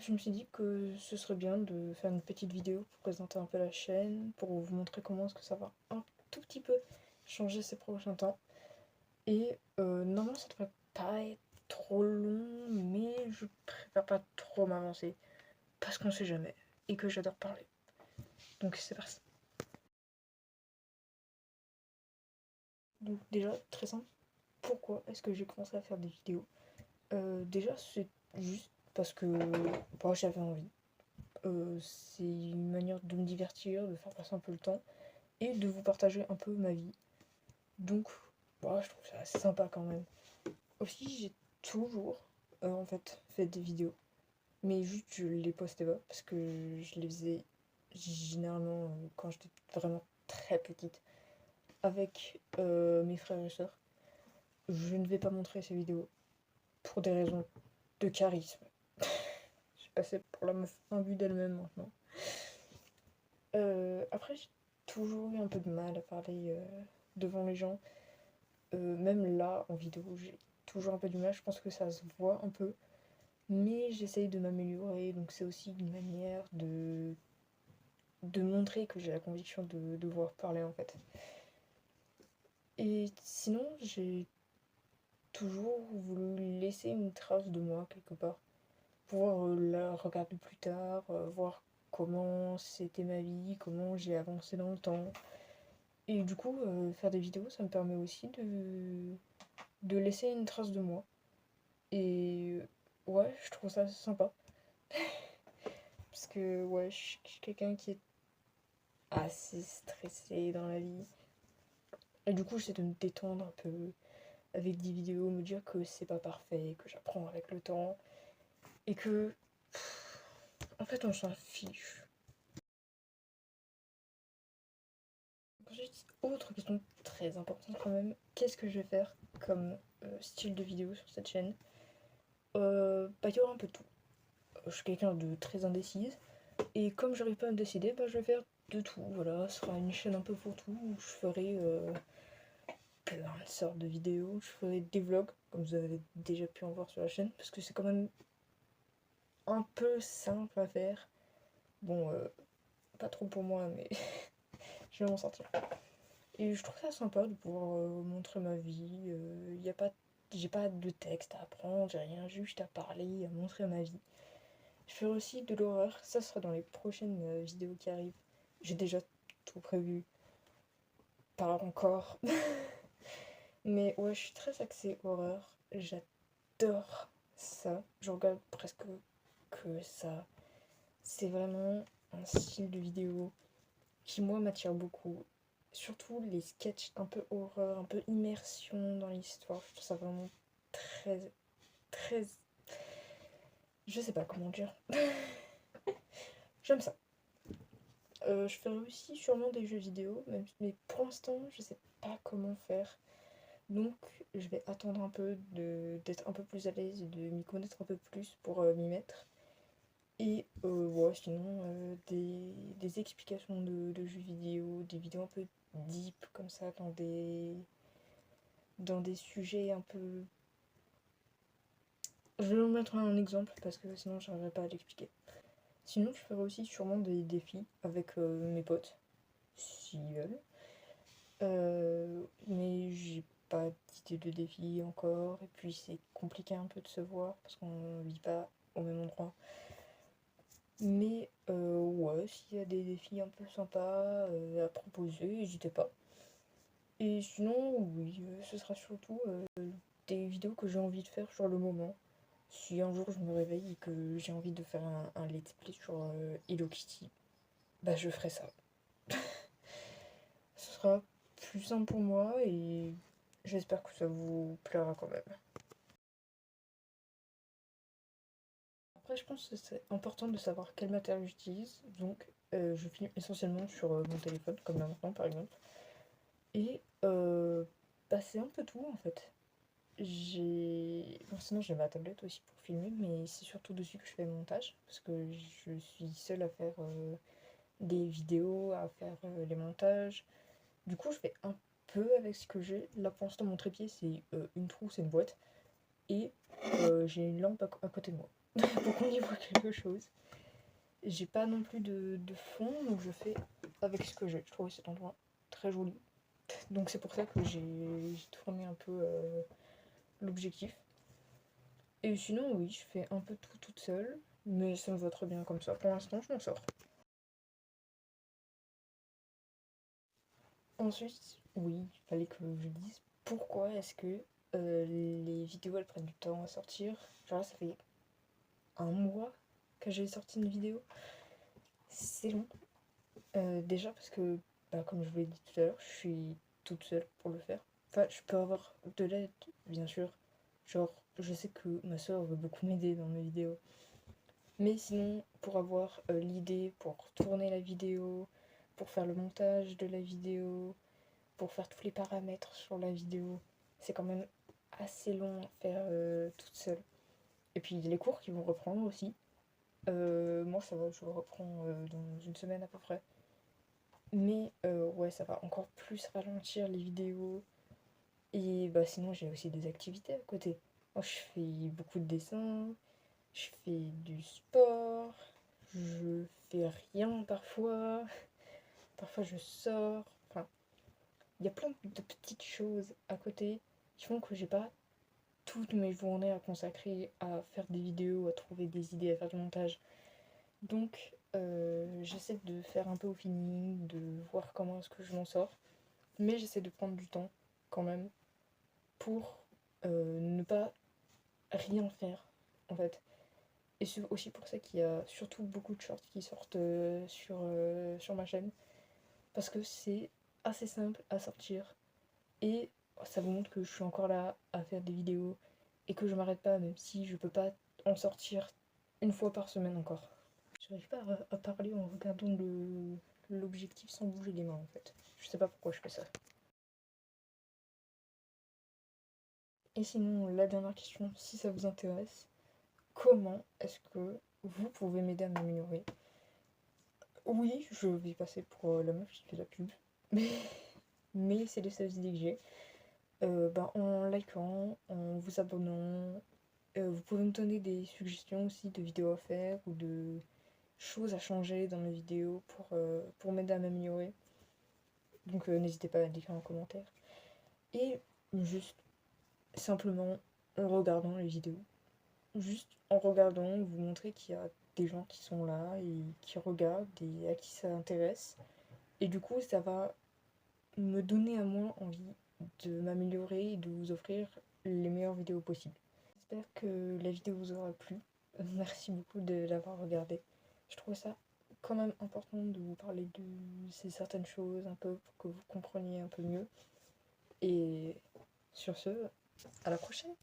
je me suis dit que ce serait bien de faire une petite vidéo pour présenter un peu la chaîne, pour vous montrer comment est-ce que ça va un tout petit peu changer ces prochains temps. Et normalement ça devrait pas être trop long, mais je préfère pas trop m'avancer, parce qu'on sait jamais, et que j'adore parler. Donc c'est parti. Donc déjà, très simple, pourquoi est-ce que j'ai commencé à faire des vidéos? Déjà, c'est juste parce que bah, j'avais envie. C'est une manière de me divertir, de faire passer un peu le temps et de vous partager un peu ma vie. Donc, bah, je trouve ça assez sympa quand même. Aussi, j'ai toujours en fait fait des vidéos, mais juste je les postais pas parce que je les faisais généralement quand j'étais vraiment très petite avec mes frères et sœurs. Je ne vais pas montrer ces vidéos pour des raisons de charisme. J'ai passé pour la meuf imbue d'elle-même maintenant. Après, j'ai toujours eu un peu de mal à parler devant les gens. Même là, en vidéo, j'ai toujours un peu du mal. Je pense que ça se voit un peu. Mais j'essaye de m'améliorer. Donc c'est aussi une manière de montrer que j'ai la conviction de devoir parler en fait. Et sinon, j'ai toujours voulu laisser une trace de moi quelque part. Pouvoir la regarder plus tard, voir comment c'était ma vie, comment j'ai avancé dans le temps. Et du coup, faire des vidéos, ça me permet aussi de laisser une trace de moi. Et ouais, je trouve ça sympa. Parce que ouais, je suis quelqu'un qui est assez stressé dans la vie. Et du coup, j'essaie de me détendre un peu avec des vidéos, me dire que c'est pas parfait, que j'apprends avec le temps. Et que, en fait, on s'en fiche. Ensuite, autre question très importante quand même, qu'est-ce que je vais faire comme style de vidéo sur cette chaîne? Bah, il y aura un peu de tout. Je suis quelqu'un de très indécise, et comme j'arrive pas à me décider, bah, je vais faire de tout. Voilà, ce sera une chaîne un peu pour tout, où je ferai plein de sortes de vidéos. Je ferai des vlogs, comme vous avez déjà pu en voir sur la chaîne, parce que c'est quand même un peu simple à faire. Bon, pas trop pour moi, mais je vais m'en sortir. Et je trouve ça sympa de pouvoir montrer ma vie. J'ai pas de texte à apprendre, j'ai rien, juste à parler, à montrer ma vie. Je ferai aussi de l'horreur, ça sera dans les prochaines vidéos qui arrivent. J'ai déjà tout prévu, pas encore. Mais ouais, je suis très axée horreur, j'adore ça. Je regarde presque que ça. C'est vraiment un style de vidéo qui, moi, m'attire beaucoup. Surtout les sketchs un peu horreur, un peu immersion dans l'histoire. Je trouve ça vraiment très, très... Je sais pas comment dire. J'aime ça. Je ferai aussi sûrement des jeux vidéo, mais pour l'instant, je sais pas comment faire. Donc, je vais attendre un peu d'être un peu plus à l'aise et de m'y connaître un peu plus pour m'y mettre. Et ouais, sinon, des explications de jeux vidéo, des vidéos un peu deep comme ça, dans des sujets un peu... Je vais vous mettre un exemple parce que sinon j'arriverai pas à l'expliquer. Sinon, je ferai aussi sûrement des défis avec mes potes, s'ils veulent. Mais j'ai pas d'idée de défi encore, et puis c'est compliqué un peu de se voir parce qu'on vit pas au même endroit. Mais ouais, s'il y a des défis un peu sympas à proposer, n'hésitez pas. Et sinon, oui, ce sera surtout des vidéos que j'ai envie de faire sur le moment. Si un jour je me réveille et que j'ai envie de faire un let's play sur Hello Kitty, bah je ferai ça. Ce sera plus simple pour moi et j'espère que ça vous plaira quand même. Après, je pense que c'est important de savoir quel matériel j'utilise. Donc, je filme essentiellement sur mon téléphone, comme là maintenant par exemple. Et bah, c'est un peu tout en fait. Bon, sinon j'ai ma tablette aussi pour filmer, mais c'est surtout dessus que je fais le montage, parce que je suis seule à faire des vidéos, à faire les montages. Du coup, je fais un peu avec ce que j'ai. Là, pour l'instant, mon trépied, c'est une trousse et une boîte. Et j'ai une lampe à côté de moi. pour qu'on y voit quelque chose. J'ai pas non plus de fond, donc je fais avec ce que j'ai. Je trouve cet endroit très joli. Donc c'est pour ça que j'ai tourné un peu l'objectif. Et sinon, oui, je fais un peu tout toute seule, mais ça me va très bien comme ça. Pour l'instant, je m'en sors. Ensuite, oui, il fallait que je dise pourquoi est-ce que les vidéos elles prennent du temps à sortir. Genre là, ça fait un mois que j'ai sorti une vidéo. C'est long. Déjà parce que, bah, comme je vous l'ai dit tout à l'heure, je suis toute seule pour le faire. Enfin, je peux avoir de l'aide, bien sûr. Genre, je sais que ma soeur veut beaucoup m'aider dans mes vidéos. Mais sinon, pour avoir l'idée, pour tourner la vidéo, pour faire le montage de la vidéo, pour faire tous les paramètres sur la vidéo, c'est quand même assez long à faire toute seule. Et puis les cours qui vont reprendre aussi. Moi ça va, je reprends dans une semaine à peu près. Mais ouais, ça va encore plus ralentir les vidéos. Et bah sinon j'ai aussi des activités à côté. Moi je fais beaucoup de dessins, je fais du sport, je fais rien parfois, parfois je sors. Enfin, il y a plein de petites choses à côté qui font que j'ai pas toutes mes journées à consacrer à faire des vidéos, à trouver des idées, à faire du montage. Donc j'essaie de faire un peu au feeling, de voir comment est-ce que je m'en sors. Mais j'essaie de prendre du temps quand même pour ne pas rien faire en fait. Et c'est aussi pour ça qu'il y a surtout beaucoup de shorts qui sortent sur ma chaîne. Parce que c'est assez simple à sortir. Et ça vous montre que je suis encore là à faire des vidéos. Et que je m'arrête pas, même si je peux pas en sortir une fois par semaine encore. J'arrive pas à parler en regardant l'objectif sans bouger les mains en fait. Je sais pas pourquoi je fais ça. Et sinon, la dernière question, si ça vous intéresse, comment est-ce que vous pouvez m'aider à m'améliorer? Oui, je vais passer pour la meuf qui fait la pub, mais, mais c'est les seules idées que j'ai. Ben, en likant, en vous abonnant, vous pouvez me donner des suggestions aussi de vidéos à faire ou de choses à changer dans mes vidéos pour m'aider à m'améliorer. Donc n'hésitez pas à l'écrire en commentaire. Et juste simplement en regardant les vidéos. Juste en regardant, vous montrer qu'il y a des gens qui sont là et qui regardent et à qui ça intéresse. Et du coup, ça va me donner à moi envie de m'améliorer et de vous offrir les meilleures vidéos possibles. J'espère que la vidéo vous aura plu. Merci beaucoup de l'avoir regardée. Je trouve ça quand même important de vous parler de ces certaines choses un peu pour que vous compreniez un peu mieux. Et sur ce, à la prochaine!